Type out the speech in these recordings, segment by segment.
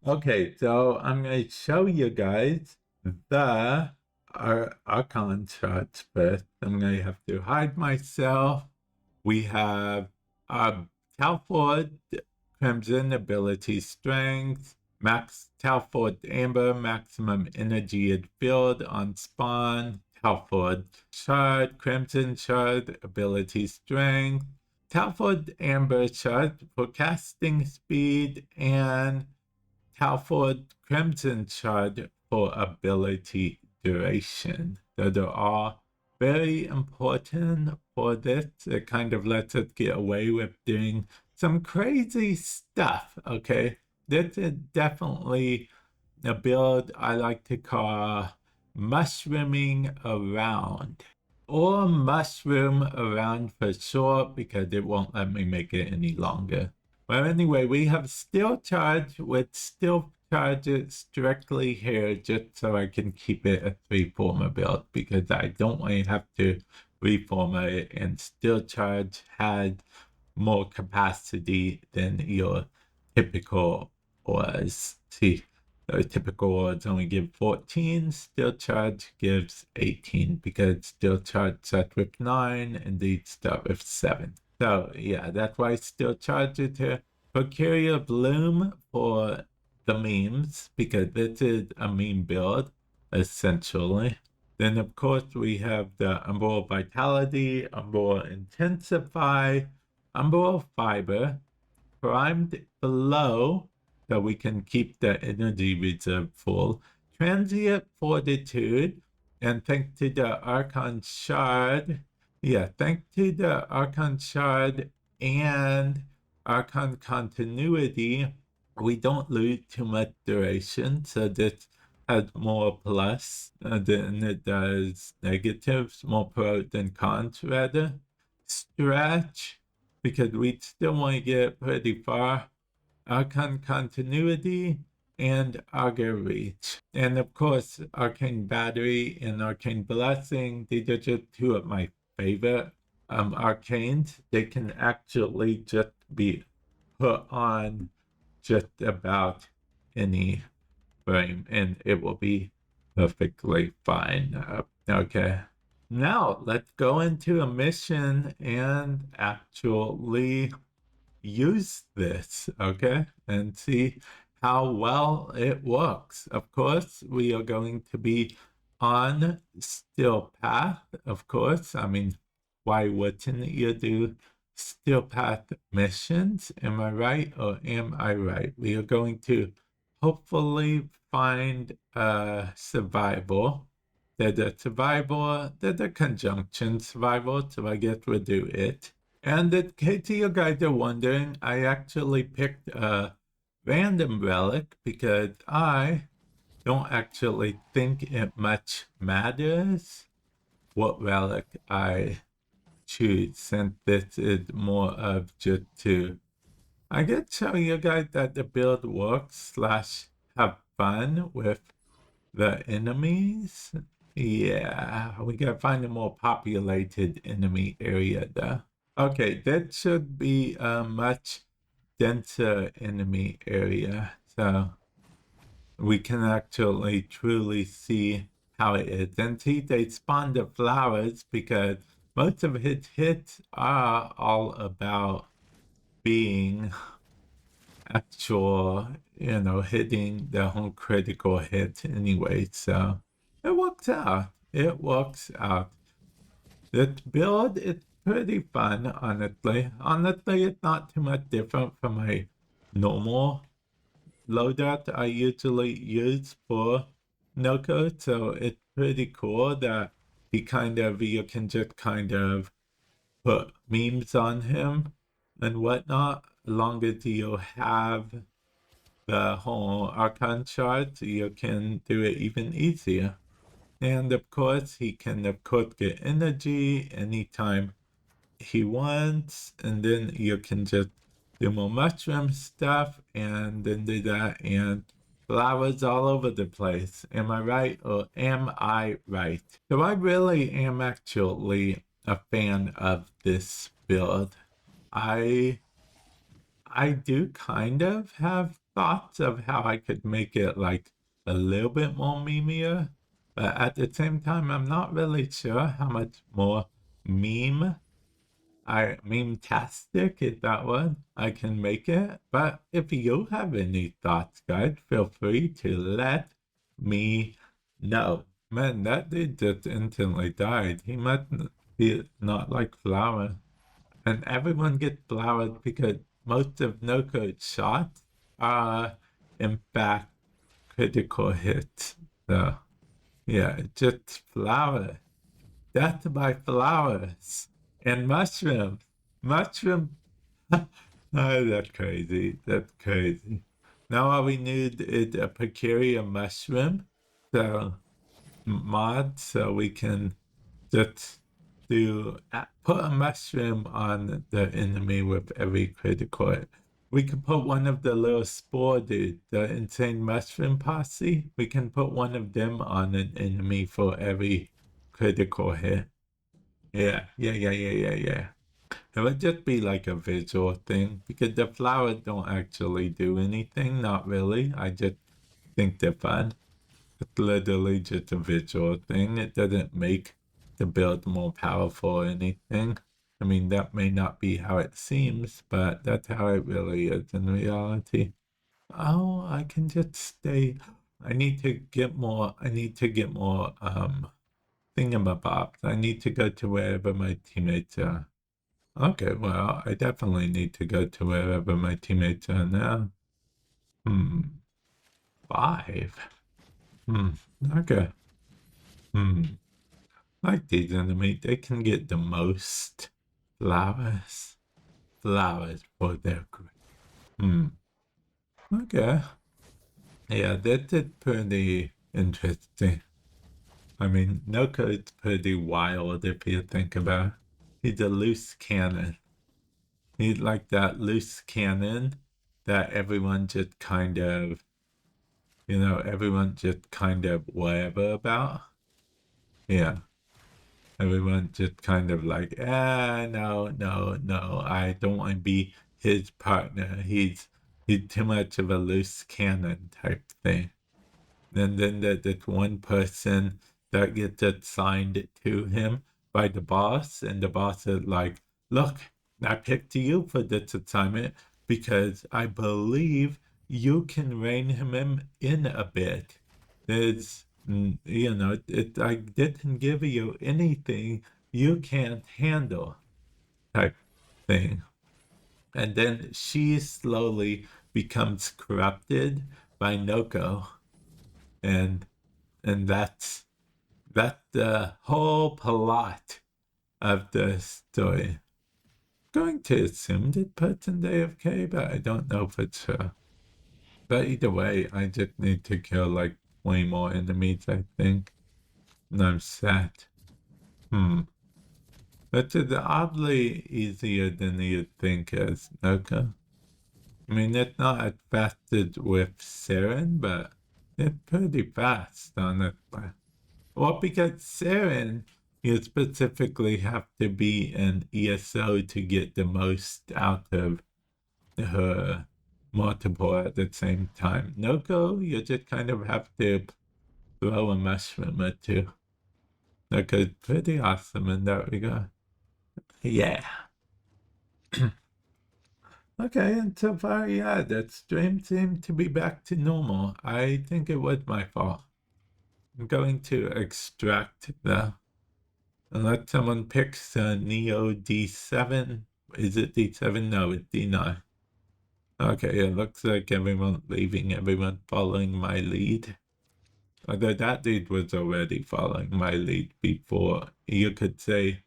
Okay, so I'm going to show you guys the Archon charts first. I'm going to have to hide myself. We have Talford Crimson ability strength, Max Talford Amber maximum energy and field on spawn, Talford Shard Crimson Shard ability strength, Talford Amber Shard for casting speed, and Talford Crimson Shard for ability duration. Those are all very important for this. It kind of lets us get away with doing some crazy stuff, okay? This is definitely a build I like to call mushrooming around. Or mushroom around for short because it won't let me make it any longer. Well, anyway, we have steel charge with steel charges strictly here just so I can keep it a three-former build because I don't want to have to reformer it, and steel charge had more capacity than your typical ores. See, the typical ores only give 14, steel charge gives 18 because steel charge starts with 9 and these start with 7. So yeah, that's why steel charge is here. Procuria Bloom for the memes because this is a meme build essentially. Then of course we have the Umbral Vitality, Umbral Intensify, Umbral Fiber, primed below so we can keep the energy reserve full, Transient Fortitude, and thanks to the Archon Shard, thanks to the Archon Shard and Archon Continuity, we don't lose too much duration, so this has more plus than it does negatives, more pros than cons rather. Stretch, because we still want to get pretty far. Archon Continuity and Augur Reach. And of course, Arcane Battery and Arcane Blessing, these are just two of my favorite arcanes. They can actually just be put on just about any frame and it will be perfectly fine. Okay. Now let's go into a mission and actually use this, okay? And see how well it works. Of course, we are going to be on Still Path, of course. I mean, why wouldn't you do Still Path missions? Am I right or am I right? We are going to hopefully find a survival. There's a survival, there's a conjunction survival, so I guess we'll do it. And in case you guys are wondering, I actually picked a random relic because I don't actually think it much matters what relic I choose, since this is more of just to, I guess, show you guys that the build works / have fun with the enemies. Yeah, we gotta find a more populated enemy area though. Okay, that should be a much denser enemy area, so we can actually truly see how it is. And see, they spawn the flowers because most of his hits are all about being actual, hitting the whole critical hit anyway, so it works out. It works out. This build is pretty fun, honestly. Honestly, it's not too much different from my normal loadout I usually use for Nokko, so it's pretty cool that you can just kind of put memes on him and whatnot, as long as you have the whole Archon chart, you can do it even easier. And of course, he can get energy anytime he wants, and then you can just do more mushroom stuff and then do that, and flowers all over the place. Am I right or am I right? So I really am actually a fan of this build. I do kind of have thoughts of how I could make it like a little bit more memeier, but at the same time, I'm not really sure how much more meme-tastic, is that what I can make it. But if you have any thoughts, guys, feel free to let me know. Man, that dude just instantly died. He must be not like flower. And everyone gets flowered because most of Nokko's shots are, in fact, critical hits. So, yeah, just flower. Death by flowers and mushrooms. Mushroom. Oh, that's crazy. That's crazy. Now all we need is a peculiar mushroom. So, mod, so we can just put a mushroom on the enemy with every critical hit. We can put one of the little spore dude, the insane mushroom posse. We can put one of them on an enemy for every critical hit. Yeah. It would just be like a visual thing because the flowers don't actually do anything, not really. I just think they're fun. It's literally just a visual thing. It doesn't make the build more powerful or anything. I mean, that may not be how it seems, but that's how it really is in reality. Oh, I can just stay. I need to get more thingamabobs. I need to go to wherever my teammates are. Okay, well, I definitely need to go to wherever my teammates are now. 5. Okay. Like these enemies, they can get the most flowers. Flowers for their growth. Okay. Yeah, that is pretty interesting. I mean, Nokko is pretty wild if you think about it. He's a loose cannon. He's like that loose cannon that everyone just kind of, everyone just kind of whatever about. Yeah. Everyone just kind of like, no, I don't want to be his partner. He's too much of a loose cannon type thing. And then there's one person that gets assigned to him by the boss, and the boss is like, look, I picked you for this assignment because I believe you can rein him in a bit. There's, I didn't give you anything you can't handle type thing. And then she slowly becomes corrupted by Nokko, and that's the whole plot of the story. Going to assume that person's AFK, but I don't know for sure. But either way, I just need to kill like way more enemies, I think. And I'm set. But it's oddly easier than you'd think as Nokko. I mean, it's not as fast as with Saren, but it's pretty fast, honestly. Well, because Saren, you specifically have to be an ESO to get the most out of her multiple at the same time. Nokko, you just kind of have to throw a mushroom or two. Nokko's pretty awesome in that regard. Yeah. Okay, and so far, yeah, that stream seemed to be back to normal. I think it was my fault. I'm going to extract the... Unless someone picks Neo D7. Is it D7? No, it's D9. Okay, it looks like everyone leaving, everyone following my lead. Although that dude was already following my lead before. You could say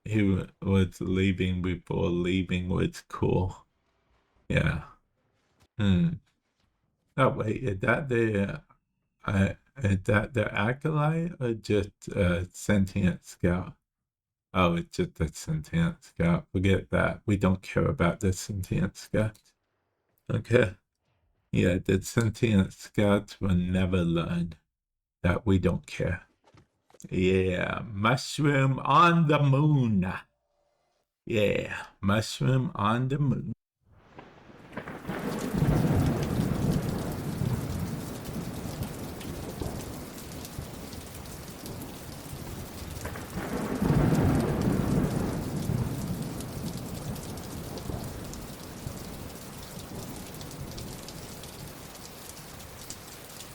he was leaving before leaving was cool. Yeah. Oh, wait, is that the acolyte or just a sentient scout? Oh, it's just a sentient scout. Forget that. We don't care about the sentient scout. Okay. Yeah, the sentient scouts will never learn that we don't care. Yeah, mushroom on the moon. Yeah, mushroom on the moon.